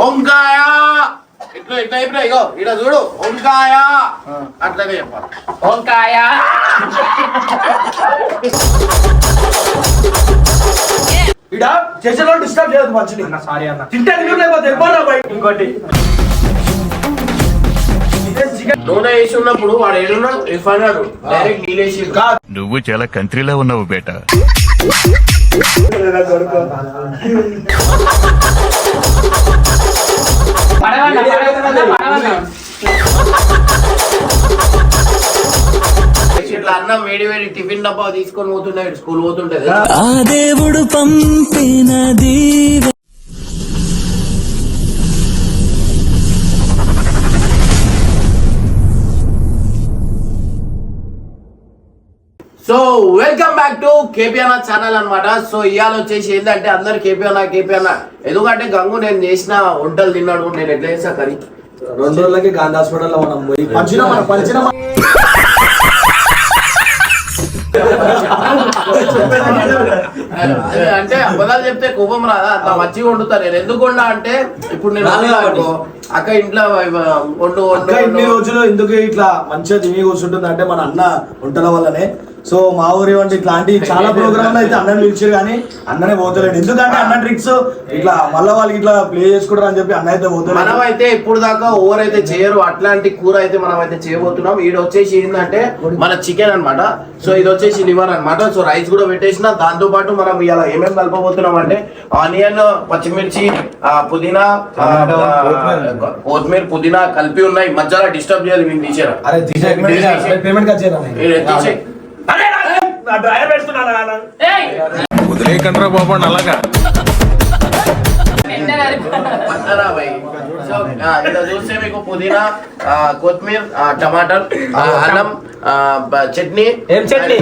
వంకాయ ఇట్లా ఇట్లా ఇప్పుడు ఇగో ఇట్లా చూడు వంకాయ అట్లనే చెప్పాలి వంకాయ ఇడా చేసేలో డిస్టర్బ్ చేయదు మంచిది అన్న సారీ అన్న తింటే లేకపోతే వెళ్ళిపోరా బయట ఇంకోటి నూనె వేసి ఉన్నప్పుడు వాడు ఏడున్నాడు ఇర్ఫాన్ గారు డైరెక్ట్ నీళ్ళేసి నువ్వు చాలా కంట్రీలో ఉన్నావు బేట. ఇట్లా అన్నం వేడి వేడి టిఫిన్ డబ్బా తీసుకొని పోతున్నాడు స్కూల్ పోతుంటది ఆ దేవుడు పంపినది. So welcome back to KPN channel అన్నమాట. సో ఇవాళ వచ్చేసి ఏంటంటే అందరు కేపీఎన్ ఎందుకంటే గంగు నేను చేసిన వంటలు తిన్నాడు. నేను ఎట్లా చేసా కర్రీ 2 రోజులకి గాంధీ హాస్పిటల్లో మనం పోయి పరిచయం అంటే అబద్ధాలు చెప్తే కోపం రాదా? అంత మంచిగా వండుతారు. నేను ఎందుకు వండా అంటే ఇప్పుడు నేను అక్క ఇంట్లో ఇన్ని రోజులు ఎందుకు ఇట్లా మంచిగా తిని కూర్చుంటుంది అంటే మన అన్న వంటల వల్లనే. సో మా ఊరి వంటి ఇట్లాంటి చాలా ప్రోగ్రాంలు అయితే అన్నని పిలిచారు కానీ అన్ననే పోతలేడు. ఎందుకంటే అన్న ట్రిక్స్ ఇట్లా మళ్ళీ వాళ్ళకి ఇట్లా ప్లే చేసుకుంటారు అని చెప్పి అన్న అయితే పోతలేదు. మనం అయితే ఇప్పుడు దాకా ఓవర్ అయితే చేయరు అట్లాంటి కూర అయితే మనం అయితే చేయబోతున్నాం. ఇది వచ్చేసి ఏంటంటే మన చికెన్ అన్నమాట. సో ఇది వచ్చేసి లివర్ అన్నమాట. సో రైస్ కూడా పెట్టేసిన. దాంతో పాటు మనం ఇలా ఏమేమి కలపబోతున్నాం అంటే ఆనియన్, పచ్చిమిర్చి, పుదీనా, కొత్తిమీర, పుదీనా కలిపి ఉన్నాయి. మధ్యలో డిస్టర్బ్ చేయాలి మీకు తీసారా వదిలేకండ్రా బాబు అలాగా. సో ఇలా చూస్తే మీకు పుదీనా, కొత్తిమీర, టమాటర్, అల్లం, చట్నీ. ఏం చట్నీ?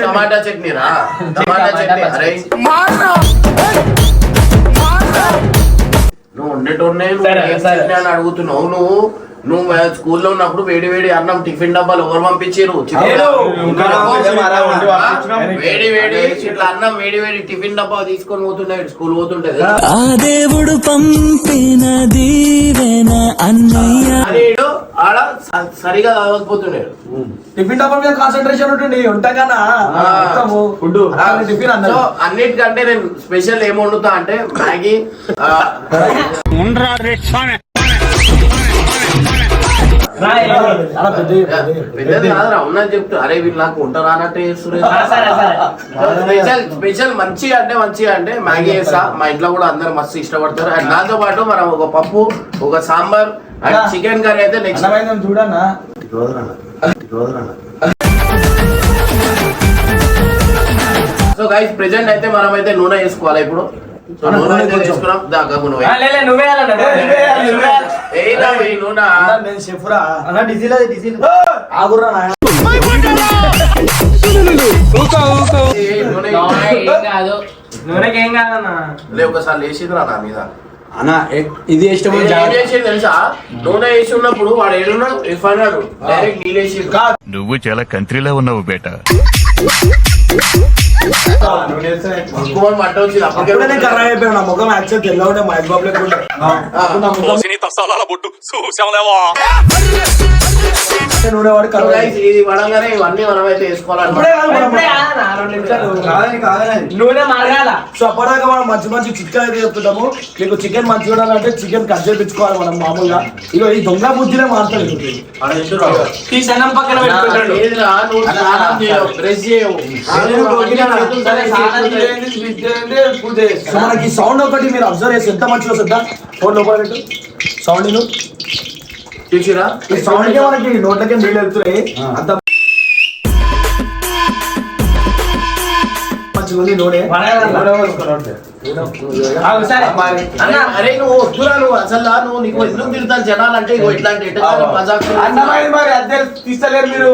టమాటా చట్నీ రా. టమాటా చట్నీ. అరే నువ్వు ఉండేటోనే అని అడుగుతున్నావు. నువ్వు స్కూల్లో ఉన్నప్పుడు వేడి వేడి అన్నం టిఫిన్ డబ్బాలు ఎవరు పంపించారు? వేడి వేడి ఇట్లా అన్నం వేడి వేడి టిఫిన్ డబ్బా తీసుకొని పోతున్నాడు స్కూల్ పోతుంటది. ఆ దేవుడు పంపిన దీవెన అన్నయ్య. ఆడ సరిగా తాగకపోతున్నాడు. టిఫిన్ డబ్బా మీద కాన్సన్ట్రేషన్ ఉంటుంది వంటకన్నా ఫుడ్ టిఫిన్. సో అన్నిటికంటే నేను స్పెషల్ ఏం వండుతా అంటే మ్యాగీ. పెద్దది కాదురా ఉన్నది చెప్తా. అరే వీళ్ళు నాకు ఉంటారా అన్నట్టు స్పెషల్ మంచిగా అంటే మ్యాగీ వేస్తా. మా ఇంట్లో కూడా అందరు మస్తు ఇష్టపడతారు. అండ్ దాంతో పాటు మనం ఒక పప్పు, ఒక సాంబార్ అండ్ చికెన్ కర్రీ అయితే నెక్స్ట్ చూడన్నా. సో గైస్ ప్రెజెంట్ అయితే మనం అయితే నూనె వేసుకోవాలి ఇప్పుడు. సో నూనె అయితే వేసుకున్నాం. దాకా నూనె నూనెకేం కాదన్నా. ఒకసారి లేచిందిరా నా మీద. ఇది ఇష్టం తెలుసా? నూనె వేసి ఉన్నప్పుడు వాడు ఏడున్నాడు ఇర్ఫాన్ గారు డైరెక్ట్ నీళ్ళేసి. నువ్వు చాలా కంట్రీలో ఉన్నావు బేట. మంట వచ్చింది అప్పటికే కర్ర అయిపోయాడు. నా ముఖం యాక్చువల్ తెల్ల ఉండే మహేష్ బాబు లేకుండా నూనె వాడి కర్ర. ఇది వడంగానే ఇవన్నీ మనం అయితే వేసుకోవాలన్నమాట. నూనె మరగాల. సో అప్పటిదాకా మనం మంచి మంచి చికెన్ అయితే చెప్తుంటాము. మీకు చికెన్ మంచి చూడాలంటే చికెన్ కట్ చేయించుకోవాలి మనం మామూలుగా. ఇక ఈ దొంగ బుద్ధినే మారుతుంది. సన్నం పక్కన పెట్టుకుంటాడు. మనకి సౌండ్ ఒకటి మీరు అబ్జర్వ్ చేసి ఎంత మంచిగా వస్తుందా? ఫోన్ లోపల పెట్టు సౌండ్ చూసిరా. ఈ సౌండ్ కే మనకి నోట్లకే నీళ్ళు వెళ్తున్నాయి. అంత మంచిగా ఉంది నూనె. అరే నువ్వు వద్దురా. నువ్వు అసలు నువ్వు నీకు ఎందుకు తిడతాను జనాలు అంటే ఇట్లాంటి తీస్తలేరు మీరు.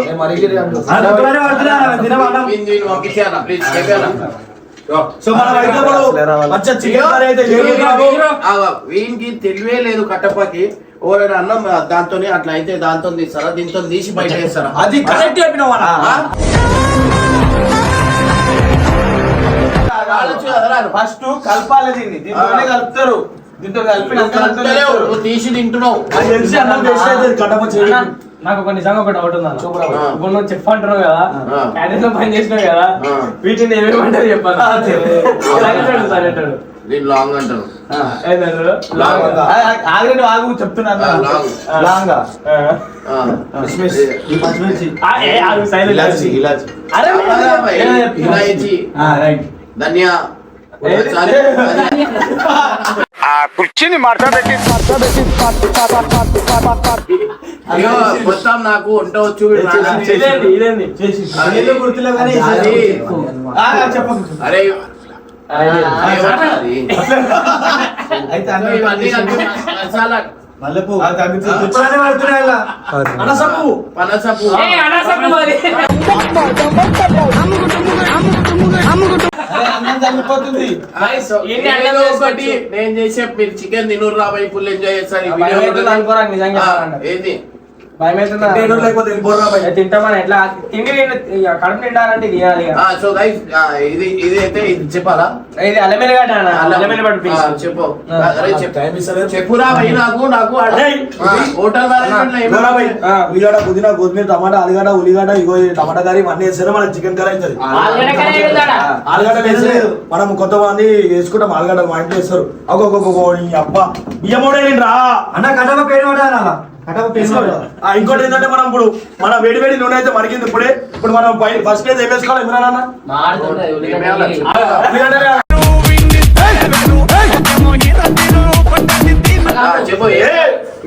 వీనికి తెలివే లేదు కట్టపకి. ఓరైనా అన్నం దాంతో అట్లా అయితే దాంతో తీస్తారా, దీంతో తీసి బయట వేస్తారా? అది కరెక్ట్ చెప్పినావా? ఫస్ట్ కలపాలి దీన్ని, దీంట్లోనే కలుపుతారు. దీంతో కలిపి తింటలేవు, నువ్వు తీసి తింటున్నావు. అది తెలిసి అన్నం వేస్ట్ అవుతుంది కడప చేయి. నాకు ఒక నిజంగా ఒక డౌట్ ఉంది అన్న. చూపురా. ఇప్పుడు నువ్వు చెఫ్ అంటున్నావు కదా, ఆ. క్యాంటీన్ లో పని చేసినావు కదా, ఆ. వీటిని ఏమేమంటారు చెప్పాలి. సరే దీన్ని లాంగ్ అంటారు. ఆల్రెడీ ఆగు చెప్తున్నాను. లాంగా. ఆ. కిస్మిస్. ఈ పచ్చిమిర్చి. ఇలాచి, ఇలాచి. ఇలాచి, రైట్. ధనియా, ఒకసారి అయ్యో మొత్తం నాకు వంట వచ్చు వీడు రాగానే ఇదేంది ఇదేంది చేసి అది- ఏదో గుర్తులేవు కానీ అది- చెప్పకు. అరే ఏమన్నా అది? అయితే సో ఇవన్నీ కలిపి మసాలా మల్లెపూ ఇప్పుడనే పడుతున్నాయి ఇలా. అనసపు. పనసపు. అన్నం తగ్గిపోతుంది. సో ఏదో ఒకటి నేను చేసే మీరు చికెన్ తినూరు రాబోయే ఫుల్ ఎంజాయ్ చేస్తారు ఈ వీడియో భయమవుతుంది అనుకోరా నిజంగా. ఏంది భయమవుతుందా? తింటేనో లేకపోతే వెళ్ళిపోరా భయ్. తింటామని ఎట్లా తిండి కడుపు నిండాలంటే తినాలి ఇక. సో గైస్ ఇది అయితే ఇది చెప్పాలా ఇది అల్లమెల్లిగడ్డ అన్న. అల్లమెల్లిగడ్డ పీస్. చెప్పు ఆ. అరే చెప్పు టైం ఇస్తలేదు. చెప్పురా భయ్ నాకు అరే, హోటల్ మేనేజ్మెంట్ లో ఇదిగోరా భయ్. ఆ. ఉల్లిగడ్డ పుదీనా కొత్తిమీర టమాటా ఆలుగడ్డ ఉల్లిగడ్డ ఇగో ఈ టమాటా కర్రీ ఇవన్నీ వేస్తేనే మనకి చికెన్ కర్రీ అవుతుంది. ఆలుగడ్డ కర్రీ వేస్తాడా? ఆలుగడ్డ వేసలేదు. మనం కొంతమంది వేసుకుంటాం ఆలుగడ్డ మా ఇంట్లో వేస్తారు. ఒక్కొక్క అబ్బా బియ్యమోడే రా అన్న కటమ పేరు పడాలా కటమ పేరు ఇంకోటి ఏంటంటే మనం ఇప్పుడు మన వేడి వేడి నూనె అయితే మరిగింది ఇప్పుడే. ఇప్పుడు మనం ఫస్ట్ ఏం వేసుకోవాలి ఇమ్రాన్ అన్న? ఉల్లిగడ్డ చెప్పు ఇది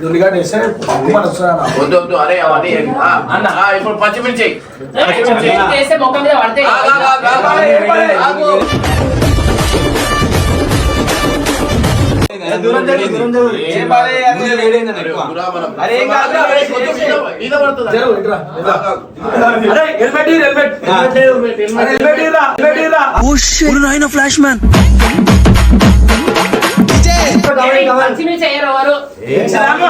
ఉల్లిగడ్డ వేస్తే ఉమ్మని వస్తుందా అన్న? వద్దు వద్దు అరే అవన్నీ ఇప్పుడు పచ్చిమిర్చి చేస్తే మొక్క మీద పడతాయి. ఆగు. దూరం జరుగు, దూరం జరుగు. ఏం బాలే, అది వేడైందని ఎక్కువ. అరే ఏం కాదురా, మీద పడుతుందా? జరుగు, ఇట్రా, ఇట్రా. అరే, హెల్మెట్ ఇయ్యి, హెల్మెట్. అరే, హెల్మెట్ ఇయ్యిరా, హెల్మెట్ ఇయ్యిరా. నాయన ఫ్లాష్ మ్యాన్ పచ్చిమిర్చి వేయరు ఎవరు? ఏంటిదాకా?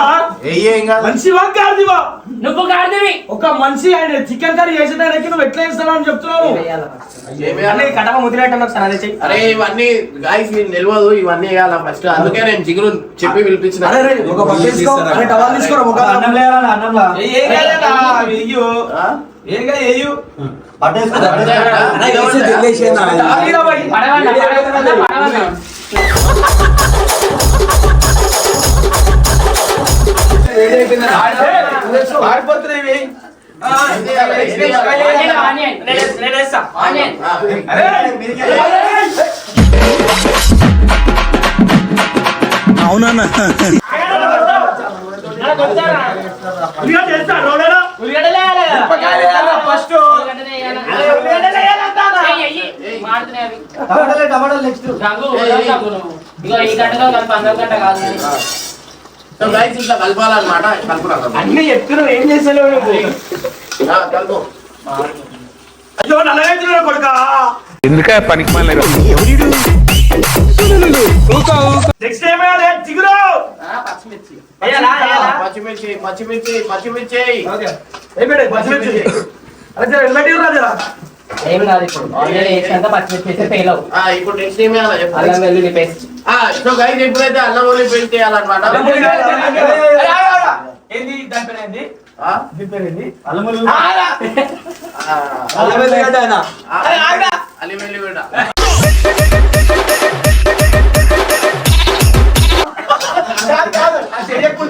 మనిషివా గాడిదివా? నువ్వు గాడిదివి. ఒక మనిషి ఆయన చికెన్ కర్రీ చేసేదానికి నువ్వు ఎట్లా చేస్తావు అని చెప్తున్నావు. అన్నీ కటమ ముదిరేటప్పుడు ఒకసారి అదే చెయ్యి. అరే ఇవన్నీ గాయస్ మీకు తెలియదు ఇవన్నీ వేయాలా ఫస్ట్ అందుకే నేను జిగురు చెప్పి పిలిపించిన అరే రే, ఒక బకెట్ తీసుకో, అరే టవల్ తీసుకోరా ముఖానికి. అన్నం లేయాలా అన్నంలా ఏం కాదన్నా, అవి ఇయ్యు. ఆ? ఏం కాదు, వేయు. పట్టేసుకో ఆగిరా భయ్. పడవన్నా, పడవన్నా. ఆడిపోతున్నాయి ఇవి. ఆనియన్, నేను వేస్తా. ఆనియన్. అరే, అవునన్నా ఉల్లిగడ్డ వేస్తా, రోలేనా? ఉల్లిగడ్డలే వేయాలి కదా? మిరపకాయలు వేయాలా first? ఉల్లిగడ్డలే వేయాలి. అరే, ఉల్లిగడ్డలు వేయాలంటానా? మాడుతున్నాయి అవి. టమాటాలు నెక్స్ట్ రంగు వదలకు నువ్వు. ఇగో ఈ గంటలో కలిపి అందరి గంట కాదు కానీ. సో గైస్ ఇట్లా కలపాలన్నమాట కలుపురా అన్ని చెప్తున్నావు, ఏం చేస్తలేవు నువ్వు? కలుపు అయ్యో నల్లగైతున్నా కొడుకా. ఎందుకే పనికి మాలిన నెక్స్ట్ ఏం వేయాలి? చిగురు. పచ్చిమిర్చి వేయాలా? వేయాలా? పచ్చిమిర్చి పచ్చిమిర్చి పచ్చిమిర్చి ఓకే. ఏం పెట్టే? పచ్చిమిర్చి. అరే జర హెల్మెట్ ఇవ్వరా జర. ఏం కాదు, ఇప్పుడు ఆల్రెడీ వేసినంత పచ్చిమిర్చి వేస్తే ఫెయిల్ అవు. ఇప్పుడు నెక్స్ట్ ఏం వేయాలి చెప్పు. అల్లం వెల్లుల్లి పేస్ట్. సో గైస్ ఎప్పుడైతే అల్లం ఉల్లి పేస్ట్ చేయాలన్నమాట ఏంది దాని పేరు ఏంది? ఆ? అల్లం వెల్లుల్లి. అల్లం వెల్లిగడ్డ ఆయన. అల్లం వెల్లుల్లి కూడా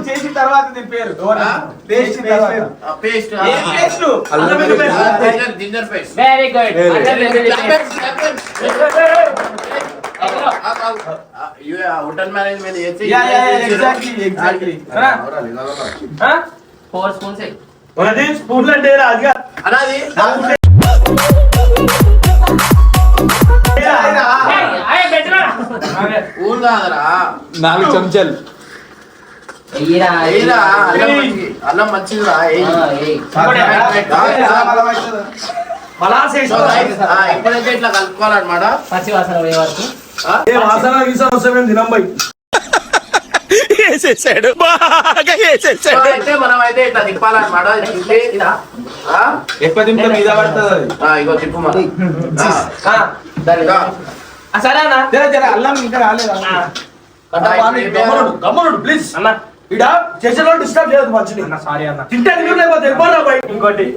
చేసిన తర్వాత దీని పేరు ఆ? పేస్ట్ పేస్ట్ ఏం పేస్ట్? అల్లం వెల్లుల్లి paste. Ginger paste very good. అల్లం వెల్లుల్లి పేస్ట్. హోటల్ మేనేజ్మెంట్ చేసి ఎగ్జాక్ట్లీ ఆ? 4 స్పూన్స్ వేయి. మనది స్పూన్లు అంటే రాజుగా అలాది ఏయ్, బెటరా. ఊరు కాదరా 4 చెంచాలు ఎయ్యిరా, ఏరా అల్లం ఏయ్. మంచిది. అల్లం మంచిదిరా ఏయ్. ఏయ్. సో guys, ఇప్పుడైతే ఇట్లా కలుపుకోవాలన్నమాట పచ్చి వాసన పోయే వరకు. వాసన గీసన వస్తే మేము తినం పోయి. వేసేసాడు బాగా సో వేసేసాడు అయితే మనం అయితే ఇట్లా తిప్పాలన్నమాట తిప్పి ఇలా. ఆ? ఎక్కువ తింటే మీద పడుతుంది అది. ఇగో తిప్పు మరి. ఆ, దానిగా ఆ, సరే అన్న. జర జర అల్లం ఇంకా రాలేదు ఆ, గమ్మనుడు ప్లీజ్ అన్న ఇడ చేసేలో డిస్టర్బ్ చేయదు మంచిది అన్న సారీ అన్న తింటే తిను లేకపోతే వెళ్ళిపోరా బయట ఇంకోటి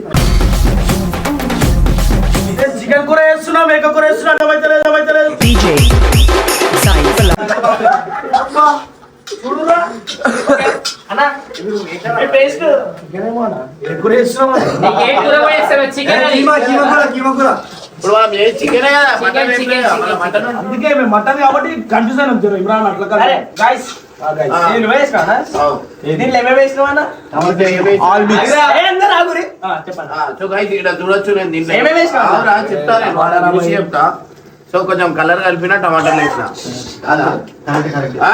చికెన్ కూర వేస్తున్నా మేక కూర వేస్తున్నా అర్థమైతే లేదు చూడురా అన్న పేస్ట్ ఏ కూర వేస్తున్నావు ఏ కూర వేస్తావా చికెన్ ఇప్పుడు మనం ఏ చికెనే కదా మటన్ ఏం లేదు. మన మటన్ అందుకే మేము మటన్ కాబట్టి కన్ఫ్యూజన్ అవుతారు ఇమ్రాన్ అట్లా కాదు. అరే గైస్ ఆ. నేను వేస్తానా అవు. దీంట్లో ఏమేమి వేసినావు అన్న టమాటా ఏమేసి- ఏ అందరూ ఆగురి చెప్పండి సో గైస్ ఇక్కడ చూడొచ్చు నేను దీంట్లో ఏమేమి వేసినావు? అవురా, చెప్తా నేను చూసి చెప్తా. సో కొంచెం కలర్ కలిపిన టమాటాలు వేసిన కాదా? ఆ?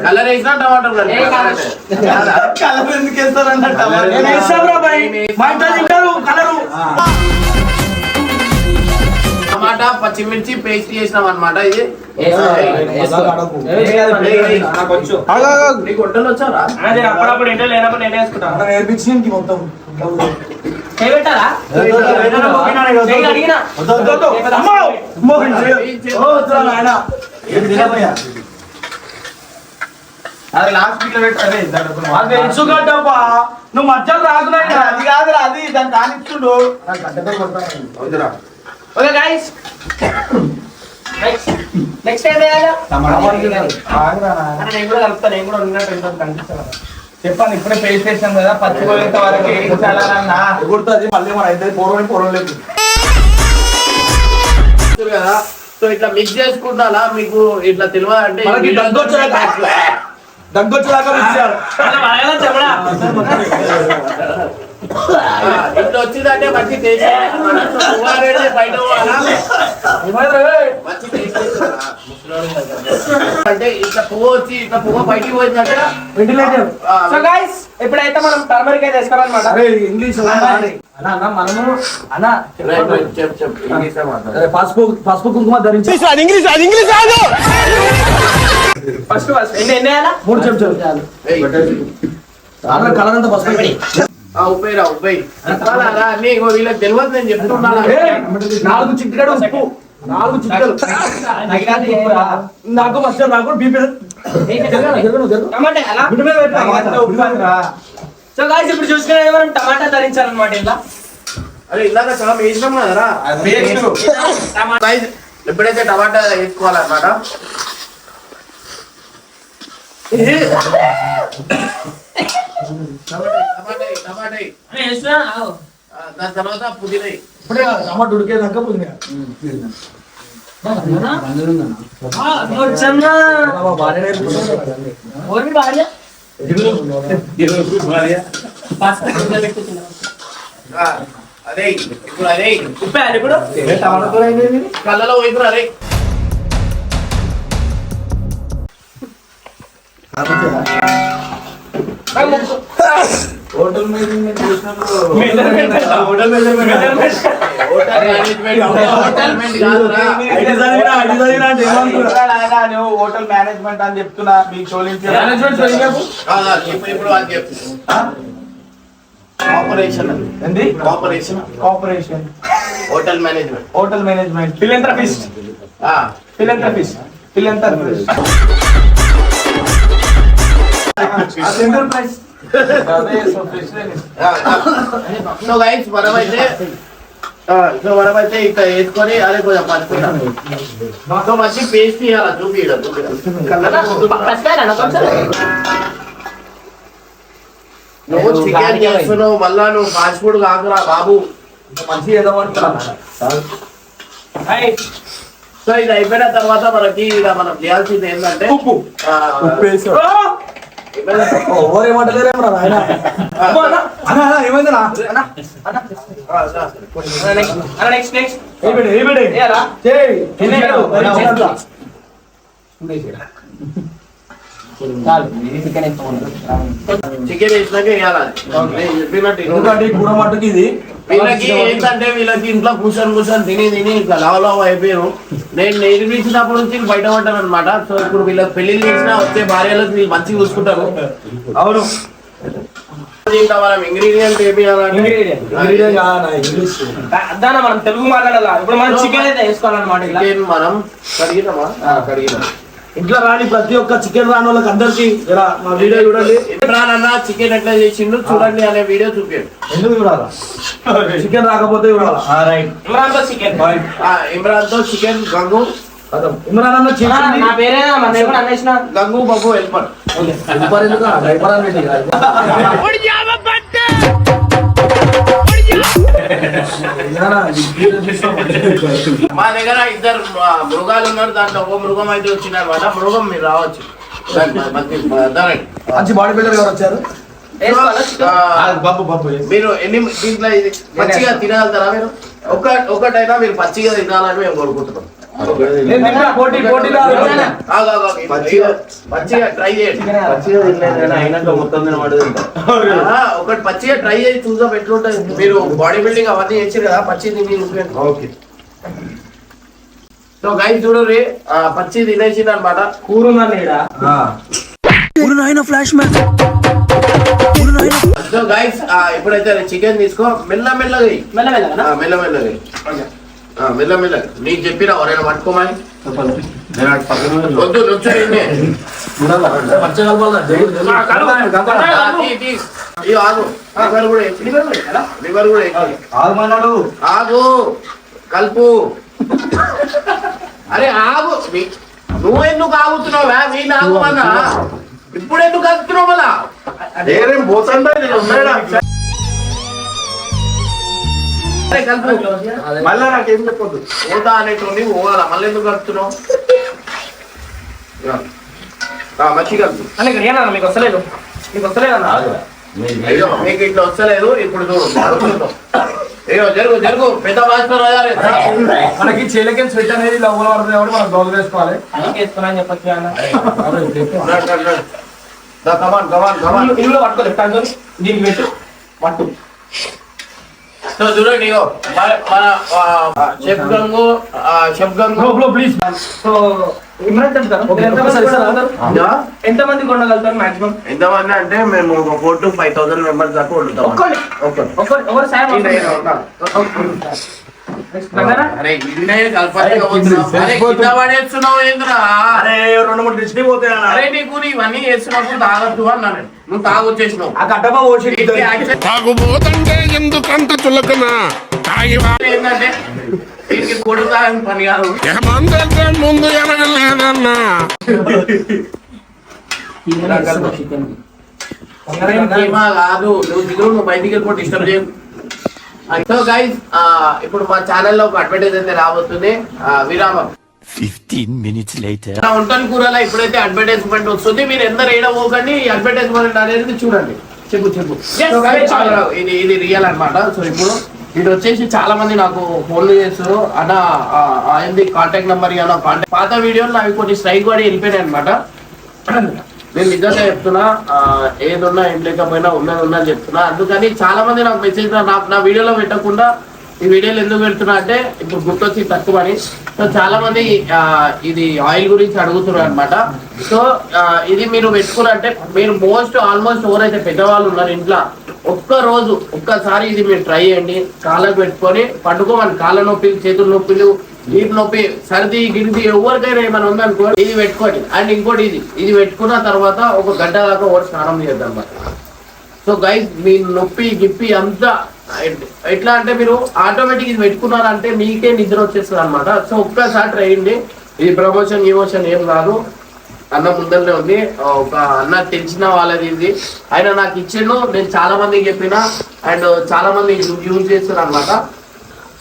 కలర్ వేసిన టమాటాలు కలిపిన. ఏ కలర్? కాదా? కలర్ ఎందుకు వేస్తారన్న నేను వేస్తాను బాయ్ మా ఇంట్లో తింటారు కలరు టమాటా పచ్చిమిర్చి పేస్ట్ చేసినాం అన్నమాట. ఇది నీకు వంటలు వచ్చారా? అప్పుడప్పుడు ఏంటో లేనప్పుడు నేను వేసుకుంటాను నేర్పించి మొత్తం పెట్టాలా అడిగినా అది లాస్ట్ వీక్ లో పెట్టారే అది తెలుసుగడ్డప్పా నువ్వు మధ్యలో రాకున్నాయి అది కాదురా అది దాన్ని కానిచ్చుండు వద్దురా. ఓకే గైస్ నెక్స్ట్ టైం వేయాలా నేను కూడా కలుపుతాను నేను కూడా ఉన్నట్టు కనిపిస్తాను చెప్పాను ఇప్పుడే పేస్ట్ చేసాం కదా పచ్చిపోయేంత వరకు వేయించాలన్నా ఎగురుతుంది మళ్ళీ మన అయితే పూర్వం లేదు చూడు కదా. సో ఇట్లా మిక్స్ చేసుకుంటా మీకు ఇట్లా తెలియదు అంటే మనకి దగ్గొచ్చేదాకా మిక్స్ చేయాలి చెప్పడా ఇట్లా వచ్చిందంటే మంచి టేస్ట్ బయట పోవాలా? మంచి టేస్ట్ అంటే ఇట్లా పువ్వు వచ్చి ఇట్లా పువ్వు బయటికి పోయిందంటే వెంటిలేటర్ సో గైస్ ఇప్పుడైతే మనం టర్మరిక్ అయితే వేసుకోవాలన్నమాట అరే ఇంగ్లీష్ అన్న మనము అన్న చెప్పు ఇంగ్లీష్ లో మాట్లాడు. పసుపు కుంకుమ ధరించి ఫస్ట్ ఎన్ని వేయాలా 3 చెంచాలు అలా కలర్ అంతా పసుపు ఉప్పేరా ఉప్పేయి చెప్పాలా అన్ని ఇగో వీళ్ళకి తెలియదు నేను చెప్తున్నాను. 4 చిటికెడు ఉప్పు 4 చిటికెలు నాకు ఫస్ట్ నాకు బీపీ టమాటా ఎలా సో గైస్ ఇప్పుడు చూసుకునే మనం టమాటా ధరించాలన్నమాట ఇలా అరే ఇలాగ చాలా వేసినాం కదరా. Guys, ఎప్పుడైతే టమాటా వేసుకోవాలన్నమాట. టమాటా దాని తర్వాత పుదీనా ఇప్పుడే టమాటా ఉడికేదాకా పుదీనా అదే ఇప్పుడు అదే ఉప్పేయాలి ఇప్పుడు కళ్ళలో పోయిపోరు అరే హోటల్ మేనేజ్మెంట్ చేసినప్పుడు హోటల్ మేనేజ్మెంట్ కాదురా. నువ్వు హోటల్ మేనేజ్మెంట్ అని చెప్తున్నా మీకు షోలించి కాదా, ఇప్పుడు వాళ్ళు చెప్పు ఆపరేషన్ ఏంది operation corporation hotel management hotel management philanthropist philanthropist philanthropist centre price అదే సో ప్రెసిడెంట్ సో గైస్ మనమైతే ఇట్లా వేసుకొని అదే కొంచెం పడుతున్నాం. సో మంచి పేస్ట్ ఇవ్వాలి చూపియడం నువ్వు చికెన్ చేస్తున్నావు మళ్ళా నువ్వు ఫాస్ట్ ఫుడ్ కాకురా బాబు. మంచి ఏదోమంటున్నా సో ఇది అయిపోయిన తర్వాత మనకి ఇక మనం చేయాల్సింది ఏంటంటే ఓవర్ ఏమంటలేరేమో ఆయన ఏమైందిరా నెక్స్ట్ నెక్స్ట్ చికెన్ వేసినాక వేయాలి. నేను చెప్పినట్టు ఎందుకంటే కూర మట్టుకి ఇది వీళ్ళకి ఏంటంటే వీళ్ళకి ఇంట్లో కూర్చొని తిని ఇట్లా లవ్ అయిపోయారు. నేను నేర్పించినప్పటి నుంచి బయట పడ్డాను అనమాట. సో ఇప్పుడు వీళ్ళకి పెళ్లి చేసిన వచ్చే భార్యలకు వీళ్ళు మంచిగా చూసుకుంటారు. అవును ఇంకా మనం ఇంగ్రీడియంట్ దాని మనం తెలుగు మాట్లాడాలా ఇప్పుడు మనం చికెన్ అయితే వేసుకోవాలన్నమాట ఇలా చికెన్ మనం కడిగినామా కడిగినాం ఇంట్లో రాని ప్రతి ఒక్క చికెన్ రాని వాళ్ళకి అందరికి ఇలా మా వీడియో చూడండి. ఇమ్రాన్ అన్న చికెన్ ఎట్లా చేసిండు చూడండి అనే వీడియో చూపాడు. ఎందుకు చూడాలా? చికెన్ రాకపోతే చూడాలా? రైట్. ఇమ్రాన్ తో చికెన్ గంగు ఇమ్రాన్ అన్న చేసింది. నా పేరే మన ఎవరు అన్నేసిన గంగు బాబు హెల్పర్. మా దగ్గర ఇద్దరు మృగాలు ఉన్నారు. దాంట్లో ఒక మృగం అయితే వచ్చింది అనమాట. మృగం మీరు రావచ్చు. మంచి బాడీ బిల్డర్ గారు వచ్చారు. మీరు ఎన్ని దీంట్లో ఇది పచ్చిగా తినగలుగుతారా? మీరు ఒకటైనా మీరు పచ్చిగా తినాలని మేము కోరుకుంటున్నాం. పచ్చిగా ట్రై చేయండి. ఒకటి పచ్చిగా ట్రై చేసి చూసా ఎట్లుంటుంది. మీరు బాడీ బిల్డింగ్ అవన్నీ చేసారు కదా, పచ్చి తిని. ఓకే సో గైస్ చూడండి, పచ్చి తినేసింది అనమాట. Flash man. సో గైస్ ఇప్పుడైతే చికెన్ తీసుకో. మెల్లమెల్లగా మెల్లమెల్లగా నీకు చెప్పినా ఎవరైనా పట్టుకోమని వద్దు. నుంచోండి. ఆగు, కలుపు. అరే ఆగు, నువ్వు ఎందుకు ఆగుతున్నావా? నేను ఆగుమన్నా. ఇప్పుడు ఎందుకు కలుపుతున్నావు? మళ్ళా మళ్ళా నాకేం చెప్పొద్దు. పోతా అనేటువంటి పోవాలా, మళ్ళీ ఎందుకు కలుపుతున్నావు? మంచిగా కలుపు. మీకు వస్తలేదు, మీకు వస్తలేదన్నా. అయ్యో మీకు ఇట్లా వస్తలేదు. ఇప్పుడు చూడు. అయ్యో జరుగు జరుగు. పెద్ద మాస్టర్ మనకి చేలకి స్వెట్ అనేది లవ్వులు పడుతుంది కాబట్టి మనం గౌలు వేసుకోవాలి. వేసుకున్నాను చెప్పచ్చు అన్న. కమాన్ కమాన్ కమాన్. ఇల్లు పట్టుకోలేదు, దీనికి పెట్టు పట్టు. సో చూడండి, మన chef Gangu please. So Imran చెప్తారు ఎంత మంది కొనగలుగుతారు మాక్సిమం? ఎంతమంది అంటే మేము 4,000 to 5,000 మెంబర్స్ దాకా వండుతాం. ఒకరు సాయం అరే ఇన్నే పడేస్తున్నావు ఏంద్రా? అరే 2-3 డిస్ట్రీ పోతాయి. అరే నీకు ఇవన్నీ చేస్తున్నప్పుడు తాగద్దు అన్నాను. నువ్వు తాగొచ్చేసినావు. ఆ కట్టపా పోసి తాగుబోతంటే ఎందుకంత చులకన ఏంటంటే దీనికి కొడుతా పని కాదు. ముందు ఎనగలేదన్నా. కాదు నువ్వు దిగులు, నువ్వు బయటికి వెళ్ళిపోతే డిస్టర్బ్ చేయవు. సో గైస్ ఇప్పుడు మా ఛానల్లో ఒక అడ్వర్టైజ్ అయితే రాబోతుంది. విరామం. 15 minutes later. వంటని కూరలో ఇప్పుడైతే అడ్వర్టైజ్మెంట్ వస్తుంది. మీరు ఎంత రేడవోకండి. ఈ అడ్వర్టైజ్మెంట్ అనేది చూడండి. చెప్పు. So guys, ఇది రియల్ అన్నమాట. సో ఇప్పుడు ఇది వచ్చేసి చాలా మంది నాకు ఫోన్లు చేస్తారు. అన్న ఏంది కాంటాక్ట్ నెంబర్ ఇవ్వనా? కాంటాక్ట్ పాత వీడియోలు నాకు కొన్ని స్ట్రైక్ పడి వెళ్ళిపోయినాయి అనమాట. నేను నిజంగా చెప్తున్నా, ఏదున్నా ఏం లేకపోయినా ఉన్నది చెప్తున్నా. అందుకని చాలా మంది నాకు మెసేజ్ నా వీడియోలో పెట్టకుండా ఈ వీడియోలు ఎందుకు పెడుతున్నా అంటే ఇప్పుడు గుర్తొచ్చి తక్కువ అని. సో చాలా మంది ఇది ఆయిల్ గురించి అడుగుతున్నారు అనమాట. సో ఇది మీరు పెట్టుకున్నారంటే మీరు ఆల్మోస్ట్ ఎవరైతే పెద్దవాళ్ళు ఉన్నారు ఇంట్లో, ఒక్కసారి ఇది మీరు ట్రై చేయండి. కాళ్ళకు పెట్టుకొని పండుకోమని. కాళ్ళ నొప్పులు, చేతుల నొప్పులు, వీపు నొప్పి, సర్ది గిరిది ఎవరికైనా ఏమైనా ఉందనుకో ఇది పెట్టుకోండి. అండ్ ఇంకోటి ఇది పెట్టుకున్న తర్వాత 1 గంట దాకా ఒకటి స్నానం చేద్దాం అన్నమాట. సో గైస్ మీ నొప్పి గిప్పి అంతా ఎట్లా అంటే మీరు ఆటోమేటిక్ ఇది పెట్టుకున్నారంటే మీకే నిద్ర వచ్చేస్తుంది అనమాట. సో ఒక్కసారి ట్రై చేయండి. ఇది ప్రమోషన్ ఏం కాదు. అన్న ముందరనే ఉంది. ఒక అన్న తెలిసిన వాళ్ళది ఇది. ఆయన నాకు ఇచ్చిండు. నేను చాలా మందికి చెప్పిన అండ్ చాలా మంది యూజ్ చేస్తారు అనమాట.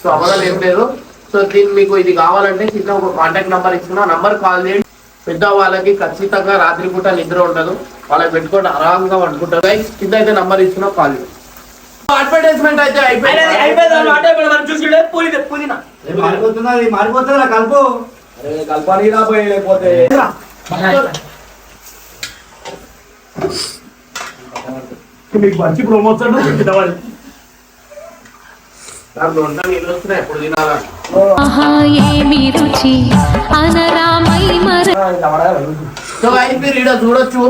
సో అబద్ధాలు ఏం లేదు. సో దీన్ని మీకు ఇది కావాలంటే కింద ఒక కాంటాక్ట్ నెంబర్ ఇస్తున్నా. నంబర్ కాల్ చేయండి. పెద్ద వాళ్ళకి ఖచ్చితంగా రాత్రిపూట నిద్ర ఉండదు. వాళ్ళకి పెట్టుకోండి, ఆరాంగా వండుకుంటారు. గైస్ కింద అయితే నంబర్ ఇస్తున్నా, కాల్ చేయండి. అడ్వర్టైజ్మెంట్ అయితే మారిపోతుందా కలుపు? కలపాలి రాబోయే లేకపోతే మీకు మంచి ప్రమోషన్ ఎప్పుడు తినాలా? సో గైస్ మీరు ఇక్కడ చూడొచ్చు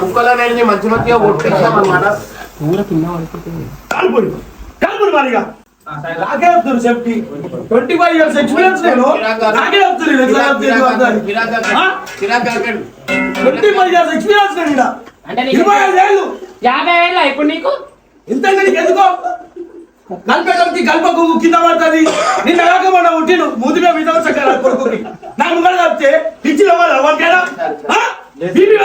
ముక్కలు అనేది మంచిగా కొట్టించాం అన్నమాట. నాకే చెప్తారు సేఫ్టీ 25 years ఎక్స్పీరియన్స్ నేను నాకే చెప్తారు ఎట్లా చెప్తారు 25 years ఎక్స్పీరియన్స్ నేను ఇక్కడ అంటే 25 ఏళ్ళు 50 ఏళ్ళ ఇప్పుడు నీకు ఇంత నీకు ఎందుకో కల్పెట్టి కల్పకు కింద పడుతుంది నిన్న కాకమన్నా ఉట్టిను ముదిగా మీద చక్కర కొడుకుకి నా ముంగడ చెప్తే ఇచ్చిన వాళ్ళు ఎవరికైనా బీపీ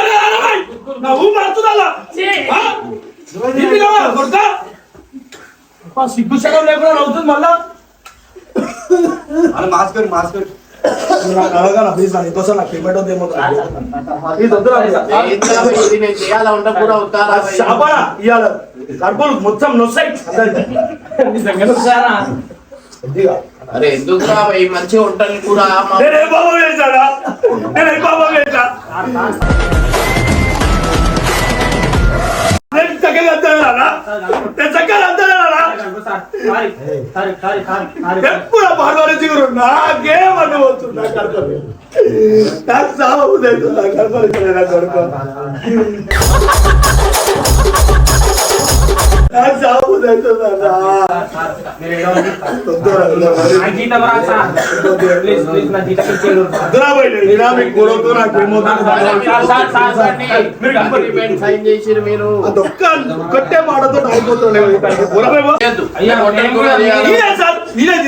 నా ఊ పడుతుందల్లా బీపీ కావాలి కొడుక సిగ్గు శకం లేకుండా అవుతుంది మళ్ళా మాస్క్ ప్లీజ్ ఇంకోసారి నాకు పేమెంట్ వద్దేమో ఇవాళ కడుపులు మొత్తం నొస్తాయి అరే ఎందుకు మంచిగా ఉంటాను కూడా నేనే బాబా వేసాడా నేనే బాబా వేసా చక్కగా ఎప్పుడు బాగా చిగురు నాకేమన్నా పోతున్నా కడపలు నాకు సాగుతుంది కడపలు కొడుకో నాకు సాగుతుంది మీరు కొట్టే మాటతో అయిపోతుంది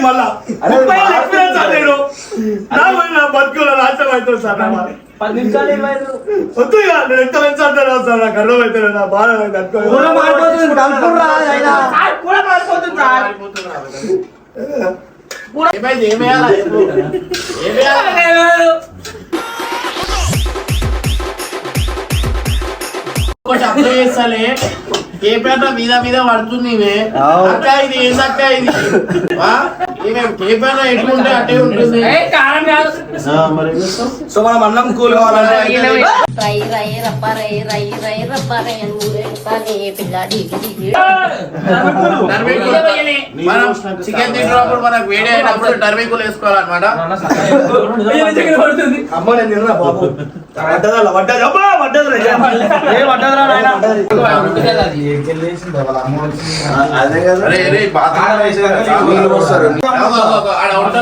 మళ్ళా నా బతుకుల నాశనం అవుతుంది సార్ 10 నిమిషాలు వద్దు ఇక నేను ఎంత పెంచాను సార్ నాకు అర్థం అవుతుంది నా బాధ చేస్తాలే కేపేట మీద మీద పడుతుంది అక్క ఇది ఏందక్క ఇది కేపేట ఎట్లుంటే అట్టే ఉంటుంది సో మనం అన్నం కూల్ కావాలంటే మనం చికెన్ తింటున్నప్పుడు మనకు వేడి అయినప్పుడు టర్మికులు వేసుకోవాలన్నమాట. అమ్మ నేను తిన్నా బాబు వడ్డదల్లా వడ్డది అబ్బా వడ్డది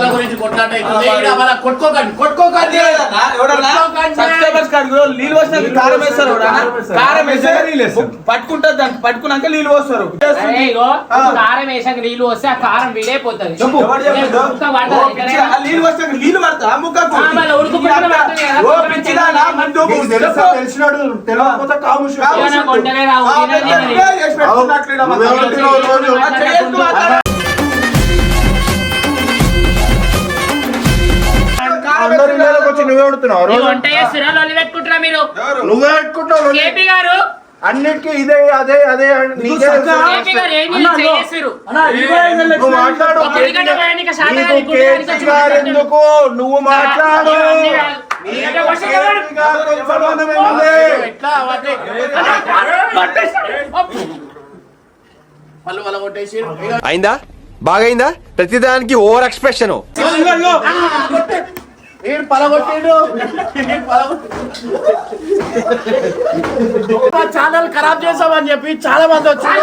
గురించి కొట్టుకోకండి పట్టుకుంటారు దాన్ని పట్టుకున్నాక నీళ్ళు పోస్తారు కారం వేసాక నీళ్ళు వస్తే ఆ కారం విడైపోతుంది నీళ్ళు వస్తే నీళ్ళు పడతా ముక్కకు తెలిసినాడు తెలియకపోతే కాముష్ నువ్వే ఉడుతున్నావు మీరు నువ్వే పెట్టుకుంటావు కేపీ గారు అన్నిటికీ ఇదే అదే అదే నువ్వు మాట్లాడు ఎందుకు నువ్వు మాట్లాడు అయిందా బాగైందా ప్రతిదానికి ఓవర్ ఎక్స్ప్రెషన్ ఛానల్ ఖరాబ్ చేసామని చెప్పి చాలా మంది వచ్చారు.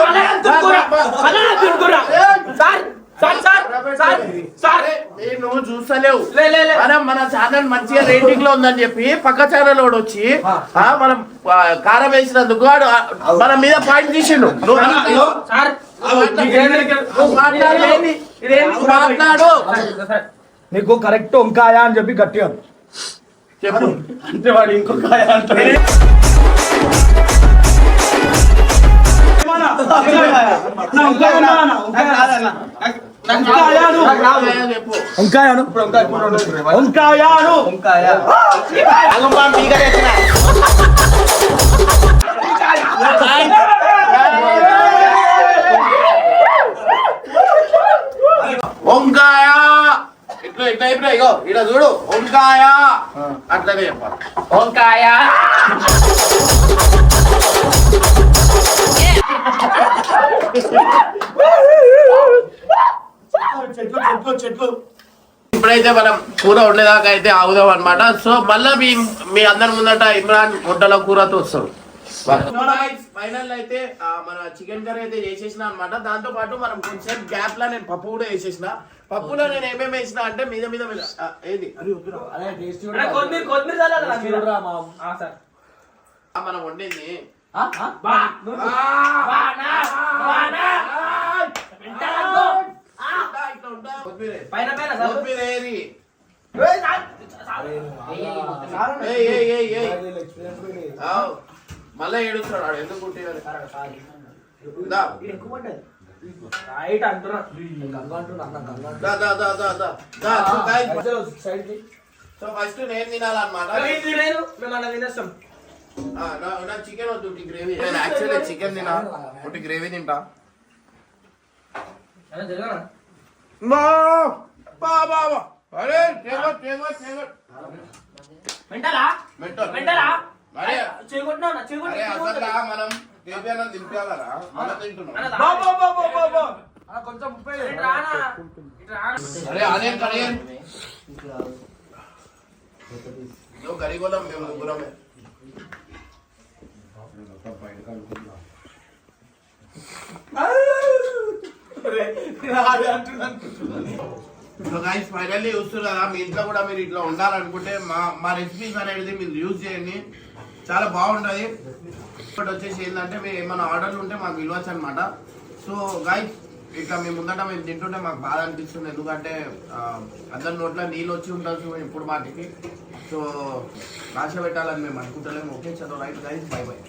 నువ్వు చూస్తలేవు మన ఛానల్ మంచిగా రేటింగ్ లో ఉందని చెప్పి పక్క ఛానల్ వాడు వచ్చి మనం కారం వేసినందుకు వాడు మన మీద పాయింట్ తీసిండు. మాట్లాడు నీకు కరెక్ట్ వంకాయ అని చెప్పి గట్టిగా చెప్పు. అంటే వాడు ఇంకొకాయ అంటే వంకాయ ఇట్లా ఇట్లా ఇట్లా ఇగో ఇట్లా చూడు వంకాయ అట్లనే చెప్పాలి. వంకాయ చెట్లు ఇప్పుడైతే మనం కూర ఉండేదాకా అయితే ఆగుదాం అనమాట. సో మళ్ళీ మీ అందరి ముందట ఇమ్రాన్ వంటల కూరతో వస్తాడు. ఫైనల్ అయితే మన చికెన్ కర్రీ అయితే చేసేసిన అనమాట. దాంతో పాటు మనం కొంచెం గ్యాప్ లా నేను పప్పు కూడా వేసేసిన. పప్పులో నేను ఏమేమి వేసిన అంటే మీద మీద మీద ఏది మనం వండింది కొత్తిమీర ఏది మళ్ళా ఏడుస్తున్నాడు ఎందుకు కుట్టియాలి? సో ఫస్ట్ నేను తినాలన్నమాట. నా చికెన్ వద్దు, గ్రేవీ. నేను యాక్చువల్లీ చికెన్ తినా, ఒకటి గ్రేవీ తింటా. అరే మనం దేవ్యాన్ని దింపాలరా మనం తింటున్నాం. అరే అదే కరిగోళం మేము ముగ్గురమే. ఫైనల్లీ చూస్తున్నారు కదా, మీ ఇంట్లో కూడా మీరు ఇట్లా ఉండాలనుకుంటే మా రెసిపీస్ అనేది మీరు యూజ్ చేయండి, చాలా బాగుంటుంది. ఇప్పుడు వచ్చేసి ఏంటంటే మీరు ఏమైనా ఆర్డర్లు ఉంటే మాకు ఇవ్వచ్చు అనమాట. సో గైస్ ఇట్లా మేము ముందట మేము తింటుంటే మాకు బాధ అనిపిస్తుంది, ఎందుకంటే అందరి నోట్లో నీళ్ళు వచ్చి ఉండొచ్చు ఇప్పుడు మాటికి. సో ఆశ పెట్టాలని మేము అనుకుంటలేము. ఓకే చలో రైట్ గైస్, బై బై.